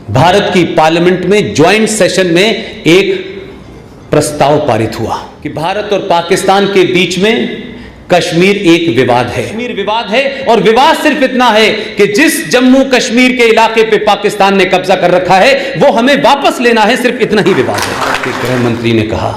भारत की पार्लियामेंट में joint session में एक प्रस्ताव पारित हुआ कि भारत और पाकिस्तान के बीच में कश्मीर एक विवाद है। कश्मीर विवाद है और विवाद सिर्फ इतना है कि जिस जम्मू कश्मीर के इलाके पे पाकिस्तान ने कब्जा कर रखा है वो हमें वापस लेना है, सिर्फ इतना ही विवाद है। गृह मंत्री ने कहा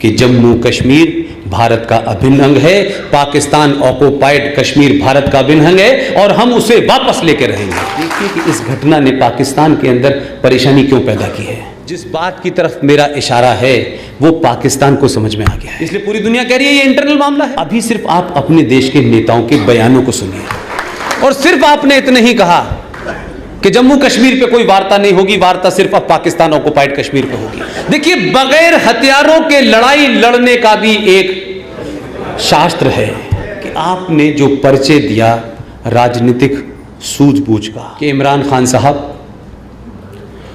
कि जम्मू कश्मीर भारत का अभिन्न अंग है, पाकिस्तान ऑक्युपाइड कश्मीर भारत का अभिन्न अंग है और हम उसे वापस लेकर रहेंगे। देखिए कि इस घटना ने पाकिस्तान के अंदर परेशानी क्यों पैदा की है। जिस बात की तरफ मेरा इशारा है वो पाकिस्तान को समझ में आ गया है, इसलिए पूरी दुनिया कह रही है ये इंटरनल मामला है। अभी सिर्फ आप अपने देश के नेताओं के बयानों को सुनिए और सिर्फ आपने इतना ही कहा कि जम्मू कश्मीर पे कोई वार्ता नहीं होगी, वार्ता सिर्फ अब पाकिस्तान ऑक्युपाइड कश्मीर पे होगी। देखिए, बगैर हथियारों के लड़ाई लड़ने का भी एक शास्त्र है कि आपने जो परिचय दिया राजनीतिक सूझबूझ का कि इमरान खान साहब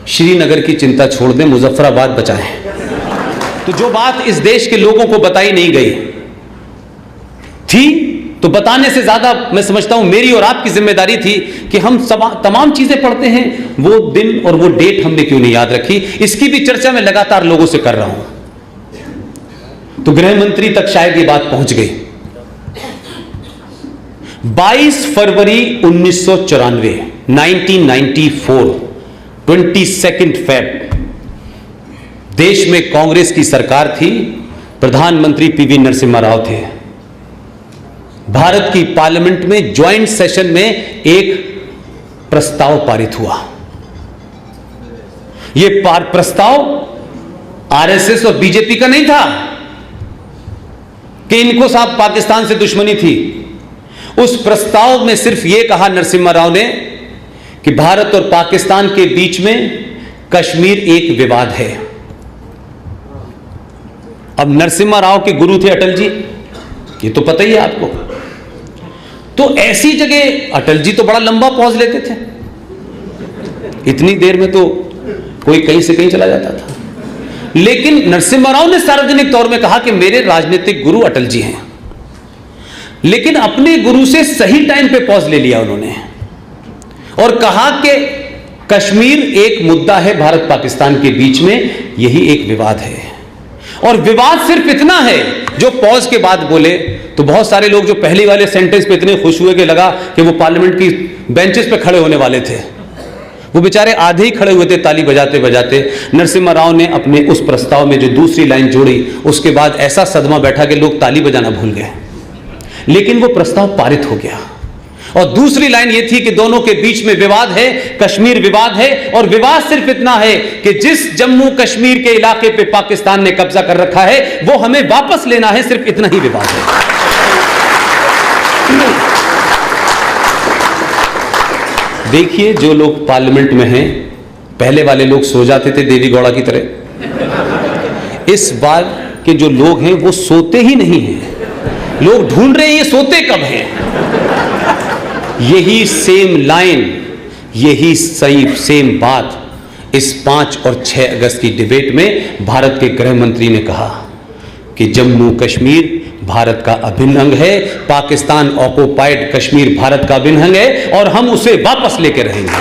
श्रीनगर की चिंता छोड़ दें, मुजफ्फराबाद बचाएं, तो जो बात इस देश के लोगों को बताई नहीं गई थी तो बताने से ज्यादा मैं समझता हूं मेरी और आपकी जिम्मेदारी थी कि हम तमाम चीजें पढ़ते हैं, वो दिन और वो डेट हमने क्यों नहीं याद रखी। इसकी भी चर्चा मैं लगातार लोगों से कर रहा हूं। तो गृह मंत्री तक शायद ये बात पहुंच गई। 22 फरवरी 1994 1994 22 फेब देश में कांग्रेस की सरकार थी, प्रधानमंत्री पीवी नरसिम्हा राव थे। भारत की पार्लियामेंट में ज्वाइंट सेशन में एक प्रस्ताव पारित हुआ। यह प्रस्ताव आरएसएस और बीजेपी का नहीं था कि इनको साहब पाकिस्तान से दुश्मनी थी। उस प्रस्ताव में सिर्फ यह कहा नरसिम्हा राव ने कि भारत और पाकिस्तान के बीच में कश्मीर एक विवाद है। अब नरसिम्हा राव के गुरु थे अटल जी, ये तो पता ही है आपको। तो ऐसी जगह अटल जी तो बड़ा लंबा पॉज लेते थे, इतनी देर में तो कोई कहीं से कहीं चला जाता था, लेकिन नरसिम्हा राव ने सार्वजनिक तौर में कहा कि मेरे राजनीतिक गुरु अटल जी हैं, लेकिन अपने गुरु से सही टाइम पे पॉज ले लिया उन्होंने और कहा कि कश्मीर एक मुद्दा है भारत पाकिस्तान के बीच में, यही एक विवाद है। और विवाद सिर्फ इतना है जो पॉज के बाद बोले तो बहुत सारे लोग जो पहली वाले सेंटेंस पे इतने खुश हुए कि लगा कि वो पार्लियामेंट की बेंचेस पे खड़े होने वाले थे, वो बेचारे आधे ही खड़े हुए थे ताली बजाते बजाते। नरसिम्हा राव ने अपने उस प्रस्ताव में जो दूसरी लाइन जोड़ी उसके बाद ऐसा सदमा बैठा कि लोग ताली बजाना भूल गए, लेकिन वो प्रस्ताव पारित हो गया। और दूसरी लाइन ये थी कि दोनों के बीच में विवाद है, कश्मीर विवाद है और विवाद सिर्फ इतना है कि जिस जम्मू कश्मीर के इलाके पे पाकिस्तान ने कब्जा कर रखा है वो हमें वापस लेना है, सिर्फ इतना ही विवाद है। देखिए, जो लोग पार्लियामेंट में हैं, पहले वाले लोग सो जाते थे देवी गौड़ा की तरह, इस बार के जो लोग हैं वो सोते ही नहीं हैं। लोग ढूंढ रहे हैं ये सोते कब हैं। यही सेम लाइन, यही सही सेम बात इस 5 और 6 अगस्त की डिबेट में भारत के गृह मंत्री ने कहा कि जम्मू कश्मीर भारत का अभिन्न अंग है, पाकिस्तान ऑक्युपाइड कश्मीर भारत का अभिन्न अंग है और हम उसे वापस लेकर रहेंगे।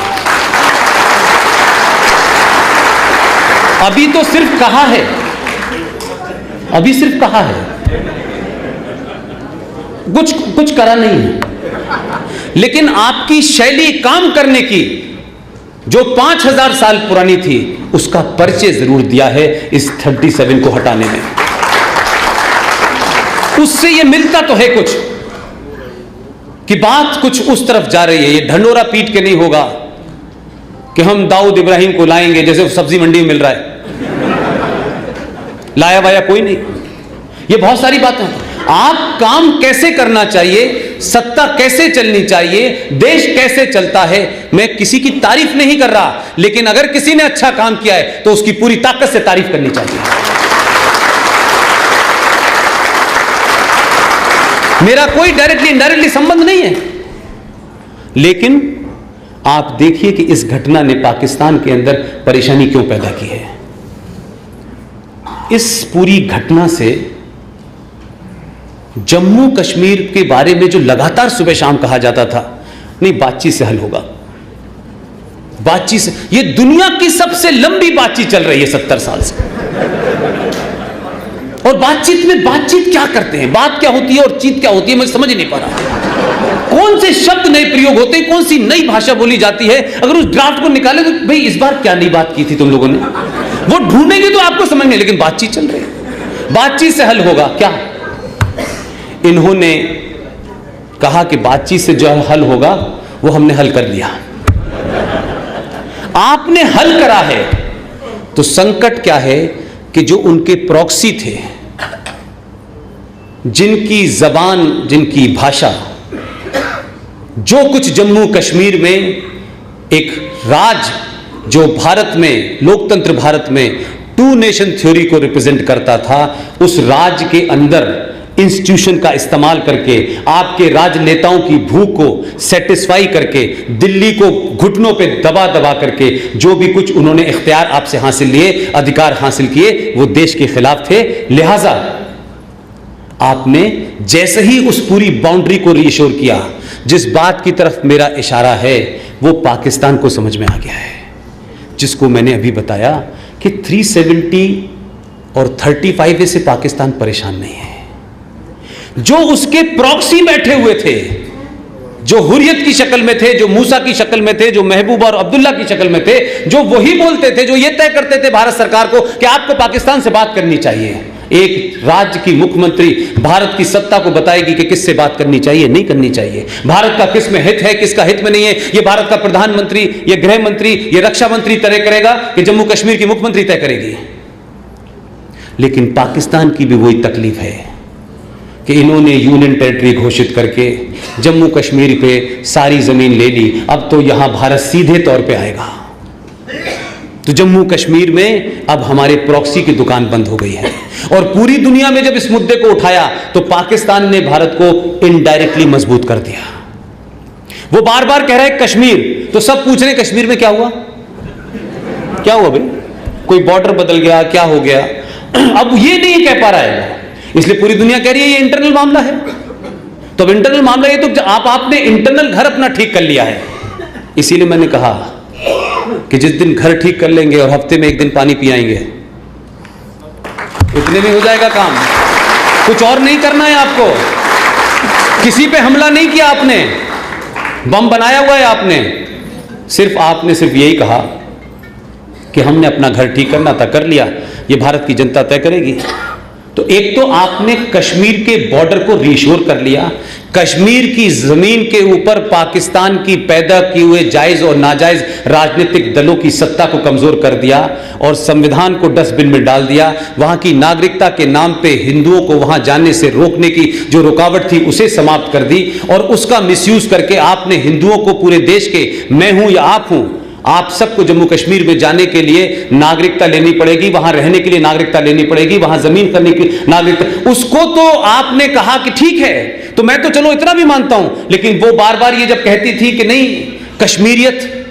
अभी तो सिर्फ कहा है, अभी सिर्फ कहा है, कुछ करा नहीं है। लेकिन आपकी शैली काम करने की जो 5000 साल पुरानी थी उसका परिचय जरूर दिया है इस 37 को हटाने में। उससे यह मिलता तो है कुछ कि बात कुछ उस तरफ जा रही है। ये ढंडोरा पीट के नहीं होगा कि हम दाऊद इब्राहिम को लाएंगे जैसे सब्जी मंडी में मिल रहा है, लाया वाया कोई नहीं। ये बहुत सारी बातें हैं। आप काम कैसे करना चाहिए, सत्ता कैसे चलनी चाहिए, देश कैसे चलता है, मैं किसी की तारीफ नहीं कर रहा, लेकिन अगर किसी ने अच्छा काम किया है तो उसकी पूरी ताकत से तारीफ करनी चाहिए। मेरा कोई डायरेक्टली इनडायरेक्टली संबंध नहीं है, लेकिन आप देखिए कि इस घटना ने पाकिस्तान के अंदर परेशानी क्यों पैदा की है। इस पूरी घटना से जम्मू कश्मीर के बारे में जो लगातार सुबह शाम कहा जाता था नहीं बातचीत से हल होगा, बातचीत से, ये दुनिया की सबसे लंबी बातचीत चल रही है 70 साल से। और बातचीत में बातचीत क्या करते हैं, बात क्या होती है और चीत क्या होती है, मैं समझ नहीं पा रहा। कौन से शब्द नए प्रयोग होते हैं, कौन सी नई भाषा बोली जाती है। अगर उस ड्राफ्ट को निकाले तो भाई इस बार क्या नई बात की थी तुम लोगों ने, वो ढूंढेंगे तो आपको समझ में, लेकिन बातचीत चल रही है। बातचीत से हल होगा क्या? इन्होंने कहा कि बातचीत से जो हल होगा वो हमने हल कर लिया। आपने हल करा है तो संकट क्या है कि जो उनके प्रॉक्सी थे, जिनकी जबान, जिनकी भाषा, जो कुछ जम्मू कश्मीर में एक राज, जो भारत में, लोकतंत्र भारत में टू नेशन थ्योरी को रिप्रेजेंट करता था, उस राज के अंदर इंस्टीट्यूशन का इस्तेमाल करके, आपके राजनेताओं की भूख को सेटिस्फाई करके, दिल्ली को घुटनों पे दबा दबा करके जो भी कुछ उन्होंने इख्तियार आपसे हासिल लिए, अधिकार हासिल किए, वो देश के खिलाफ थे। लिहाजा आपने जैसे ही उस पूरी बाउंड्री को रीश्योर किया, जिस बात की तरफ मेरा इशारा है वो पाकिस्तान को समझ में आ गया है, जिसको मैंने अभी बताया कि 370 और 35 से पाकिस्तान परेशान नहीं है। जो उसके प्रॉक्सी बैठे हुए थे, जो हुर्रियत की शक्ल में थे, जो मूसा की शक्ल में थे, जो महबूबा और अब्दुल्ला की शक्ल में थे, जो वही बोलते थे, जो ये तय करते थे भारत सरकार को कि आपको पाकिस्तान से बात करनी चाहिए। एक राज्य की मुख्यमंत्री भारत की सत्ता को बताएगी कि किससे बात करनी चाहिए, नहीं करनी चाहिए, भारत का किस में हित है, किसका हित में नहीं है, ये भारत का प्रधानमंत्री, ये गृह मंत्री, ये रक्षा मंत्री तय करेगा कि जम्मू कश्मीर की मुख्यमंत्री तय करेगी। लेकिन पाकिस्तान की भी वही तकलीफ है कि इन्होंने यूनियन टेरिटरी घोषित करके जम्मू कश्मीर पे सारी जमीन ले ली। अब तो यहां भारत सीधे तौर पे आएगा, तो जम्मू कश्मीर में अब हमारे प्रॉक्सी की दुकान बंद हो गई है। और पूरी दुनिया में जब इस मुद्दे को उठाया तो पाकिस्तान ने भारत को इनडायरेक्टली मजबूत कर दिया। वो बार बार कह रहा है कश्मीर, तो सब पूछ रहे कश्मीर में क्या हुआ, क्या हुआ भाई, कोई बॉर्डर बदल गया, क्या हो गया। अब ये नहीं कह पा रहा है, इसलिए पूरी दुनिया कह रही है ये इंटरनल मामला है। तो अब इंटरनल मामला ये, तो आपने इंटरनल घर अपना ठीक कर लिया है। इसीलिए मैंने कहा कि जिस दिन घर ठीक कर लेंगे और हफ्ते में एक दिन पानी पियाएंगे, इतने में हो जाएगा काम। कुछ और नहीं करना है आपको, किसी पे हमला नहीं किया आपने, बम बनाया हुआ है आपने, आपने सिर्फ यही कहा कि हमने अपना घर ठीक करना था, कर लिया, ये भारत की जनता तय करेगी। तो एक तो आपने कश्मीर के बॉर्डर को रीश्योर कर लिया, कश्मीर की जमीन के ऊपर पाकिस्तान की पैदा किए हुए जायज और नाजायज राजनीतिक दलों की सत्ता को कमजोर कर दिया और संविधान को डस्टबिन में डाल दिया। वहां की नागरिकता के नाम पे हिंदुओं को वहां जाने से रोकने की जो रुकावट थी उसे समाप्त कर दी और उसका मिसयूज करके आपने हिंदुओं को पूरे देश के, मैं हूं या आप हूं, आप सबको जम्मू कश्मीर में जाने के लिए नागरिकता लेनी पड़ेगी, वहां रहने के लिए नागरिकता लेनी पड़ेगी, वहां जमीन करने की नागरिकता, उसको तो आपने कहा कि ठीक है, तो मैं तो चलो इतना भी मानता हूं। लेकिन वो बार बार ये जब कहती थी कि नहीं कश्मीरियत,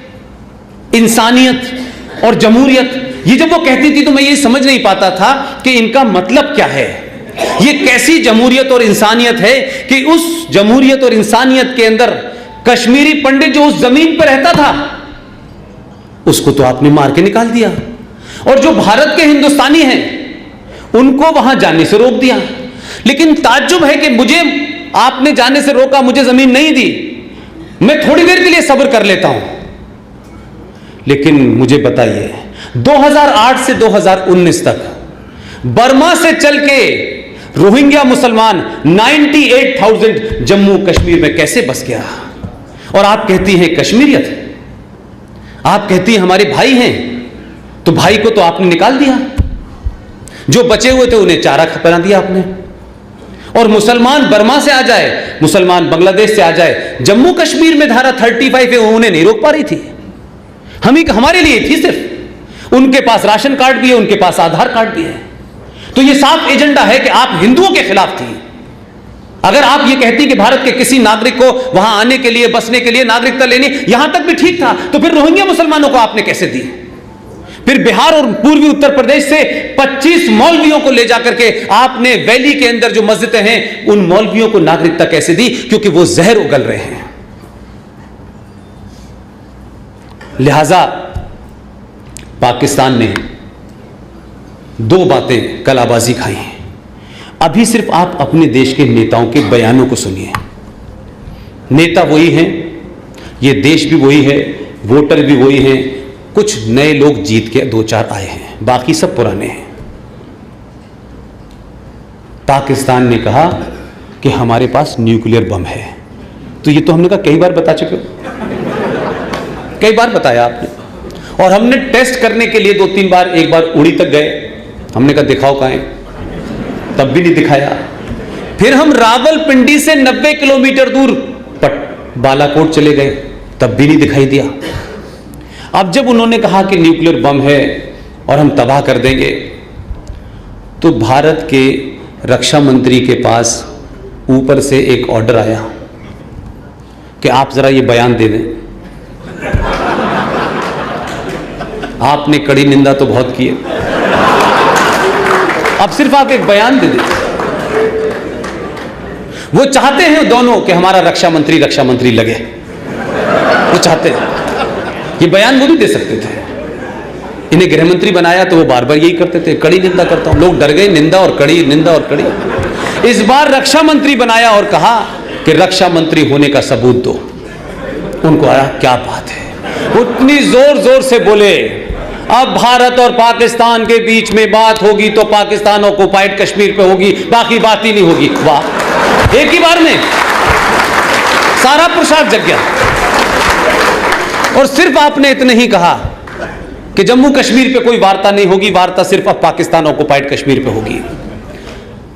इंसानियत और जमहूरियत, ये जब वो कहती थी तो मैं ये समझ नहीं पाता था कि इनका मतलब क्या है। ये कैसी जमहूरियत और इंसानियत है कि उस जमहूरियत और इंसानियत के अंदर कश्मीरी पंडित जो उस जमीन पर रहता था उसको तो आपने मार के निकाल दिया, और जो भारत के हिंदुस्तानी हैं उनको वहां जाने से रोक दिया। लेकिन ताज्जुब है कि मुझे आपने जाने से रोका, मुझे जमीन नहीं दी, मैं थोड़ी देर के लिए सब्र कर लेता हूं। लेकिन मुझे बताइए 2008 से 2019 तक बर्मा से चल के रोहिंग्या मुसलमान 98,000 जम्मू कश्मीर में कैसे बस गया, और आप कहती हैं कश्मीरियत, आप कहती हैं हमारे भाई हैं, तो भाई को तो आपने निकाल दिया, जो बचे हुए थे उन्हें चारा बना दिया आपने। और मुसलमान बर्मा से आ जाए, मुसलमान बांग्लादेश से आ जाए, जम्मू कश्मीर में धारा 35 है उन्हें नहीं रोक पा रही थी, हमारे लिए थी सिर्फ। उनके पास राशन कार्ड भी है, उनके पास आधार कार्ड भी है। तो यह साफ एजेंडा है कि आप हिंदुओं के खिलाफ थी। अगर आप ये कहती कि भारत के किसी नागरिक को वहां आने के लिए, बसने के लिए नागरिकता लेनी, यहां तक भी ठीक था, तो फिर रोहिंग्या मुसलमानों को आपने कैसे दी? फिर बिहार और पूर्वी उत्तर प्रदेश से 25 मौलवियों को ले जाकर के आपने वैली के अंदर जो मस्जिदें हैं उन मौलवियों को नागरिकता कैसे दी? क्योंकि वो जहर उगल रहे हैं। लिहाजा पाकिस्तान ने दो बातें कलाबाजी खाई हैं। अभी सिर्फ आप अपने देश के नेताओं के बयानों को सुनिए। नेता वही हैं, ये देश भी वही है, वोटर भी वही हैं, कुछ नए लोग जीत के दो चार आए हैं, बाकी सब पुराने हैं। पाकिस्तान ने कहा कि हमारे पास न्यूक्लियर बम है, तो ये तो हमने कहा कई बार बता चुके हो, कई बार बताया आपने, और हमने टेस्ट करने के लिए 2-3 बार, एक बार उड़ी तक गए, हमने कहा दिखाओ कहां है, तब भी नहीं दिखाया। फिर हम रावलपिंडी से 90 किलोमीटर दूर बालाकोट चले गए, तब भी नहीं दिखाई दिया। अब जब उन्होंने कहा कि न्यूक्लियर बम है और हम तबाह कर देंगे, तो भारत के रक्षा मंत्री के पास ऊपर से एक ऑर्डर आया कि आप जरा ये बयान दे दें। आपने कड़ी निंदा तो बहुत की है, अब सिर्फ आप एक बयान दे दें। वो चाहते हैं दोनों कि हमारा रक्षा मंत्री लगे, वो चाहते हैं। ये बयान वो नहीं दे सकते थे, इन्हें गृह मंत्री बनाया तो वो बार बार यही करते थे, कड़ी निंदा करता हूं। लोग डर गए, निंदा और कड़ी, निंदा और कड़ी। इस बार रक्षा मंत्री बनाया और कहा कि रक्षा मंत्री होने का सबूत दो। उनको आया क्या बात है, उतनी जोर जोर से बोले अब भारत और पाकिस्तान के बीच में बात होगी तो पाकिस्तान ऑक्युपाइड कश्मीर पे होगी, बाकी बात ही नहीं होगी। वाह, एक ही बार में सारा प्रसाद जग गया। और सिर्फ आपने इतने ही कहा कि जम्मू कश्मीर पे कोई वार्ता नहीं होगी, वार्ता सिर्फ अब पाकिस्तान ऑक्युपाइड कश्मीर पे होगी।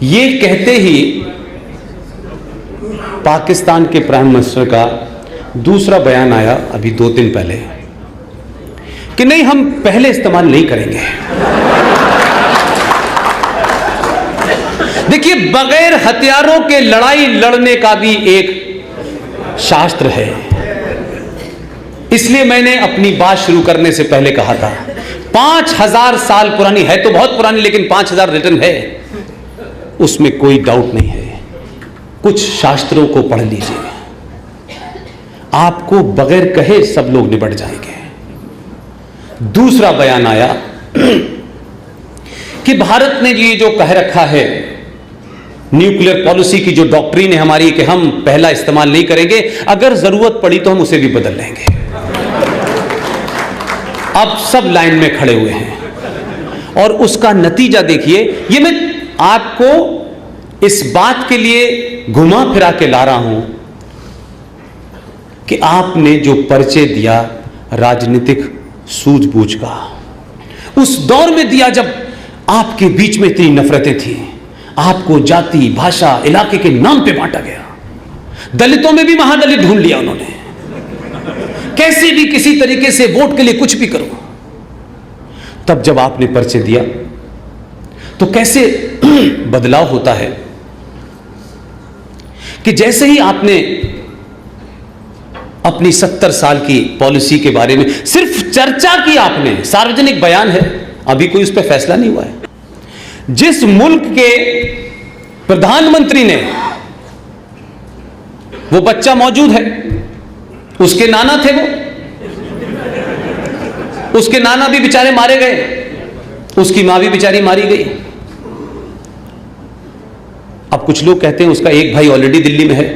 ये कहते ही पाकिस्तान के प्राइम मिनिस्टर का दूसरा बयान आया अभी 2 दिन पहले कि नहीं, हम पहले इस्तेमाल नहीं करेंगे। देखिए, बगैर हथियारों के लड़ाई लड़ने का भी एक शास्त्र है। इसलिए मैंने अपनी बात शुरू करने से पहले कहा था 5000 साल पुरानी है, तो बहुत पुरानी, लेकिन 5000 रिटर्न है, उसमें कोई डाउट नहीं है। कुछ शास्त्रों को पढ़ लीजिए, आपको बगैर कहे सब लोग निपट जाएंगे। दूसरा बयान आया कि भारत ने ये जो कह रखा है, न्यूक्लियर पॉलिसी की जो डॉक्ट्रिन है हमारी कि हम पहला इस्तेमाल नहीं करेंगे, अगर जरूरत पड़ी तो हम उसे भी बदल लेंगे। अब सब लाइन में खड़े हुए हैं और उसका नतीजा देखिए। ये मैं आपको इस बात के लिए घुमा फिरा के ला रहा हूं कि आपने जो परिचय दिया राजनीतिक सूझबूझ का, उस दौर में दिया जब आपके बीच में इतनी नफरतें थी, आपको जाति, भाषा, इलाके के नाम पे बांटा गया, दलितों में भी महादलित ढूंढ लिया उन्होंने, कैसे भी किसी तरीके से वोट के लिए कुछ भी करो। तब जब आपने परिचय दिया तो कैसे बदलाव होता है कि जैसे ही आपने अपनी 70 साल की पॉलिसी के बारे में सिर्फ चर्चा की, आपने सार्वजनिक बयान है, अभी कोई उस पर फैसला नहीं हुआ है। जिस मुल्क के प्रधानमंत्री ने, वो बच्चा मौजूद है, उसके नाना थे, उसके नाना भी बेचारे मारे गए, उसकी मां भी बेचारी मारी गई। अब कुछ लोग कहते हैं उसका एक भाई ऑलरेडी दिल्ली में है।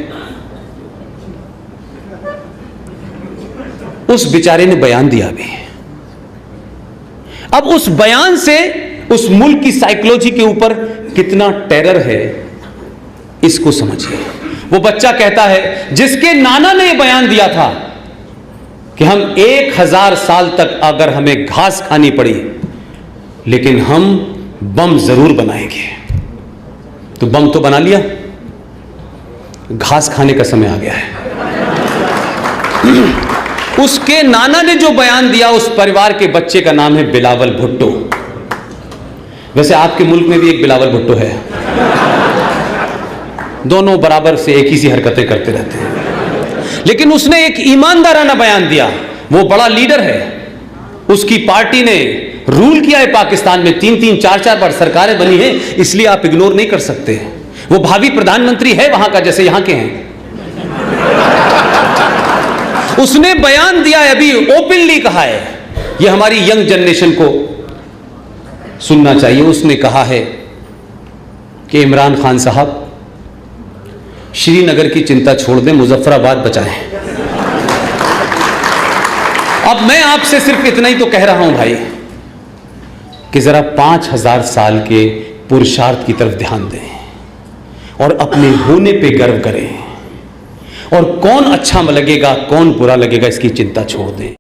उस बेचारे ने बयान दिया भी। अब उस बयान से उस मुल्क की साइकोलॉजी के ऊपर कितना टेरर है, इसको समझिए। वो बच्चा कहता है जिसके नाना ने बयान दिया था कि हम 1000 साल तक अगर हमें घास खानी पड़ी लेकिन हम बम जरूर बनाएंगे, तो बम तो बना लिया, घास खाने का समय आ गया है। उसके नाना ने जो बयान दिया, उस परिवार के बच्चे का नाम है बिलावल भुट्टो। वैसे आपके मुल्क में भी एक बिलावल भुट्टो है, दोनों बराबर से एक ही सी हरकतें करते रहते हैं, लेकिन उसने एक ईमानदाराना बयान दिया। वो बड़ा लीडर है, उसकी पार्टी ने रूल किया है पाकिस्तान में, 3-3, 4-4 बार सरकारें बनी हैं, इसलिए आप इग्नोर नहीं कर सकते। वो भावी प्रधानमंत्री है वहां का, जैसे यहां के हैं। उसने बयान दिया है, अभी ओपनली कहा है, यह हमारी यंग जनरेशन को सुनना चाहिए। उसने कहा है कि इमरान खान साहब श्रीनगर की चिंता छोड़ दें, मुजफ्फराबाद बचाएं। अब मैं आपसे सिर्फ इतना ही तो कह रहा हूं भाई कि जरा 5000 साल के पुरुषार्थ की तरफ ध्यान दें और अपने होने पे गर्व करें, और कौन अच्छा लगेगा कौन बुरा लगेगा इसकी चिंता छोड़ दें।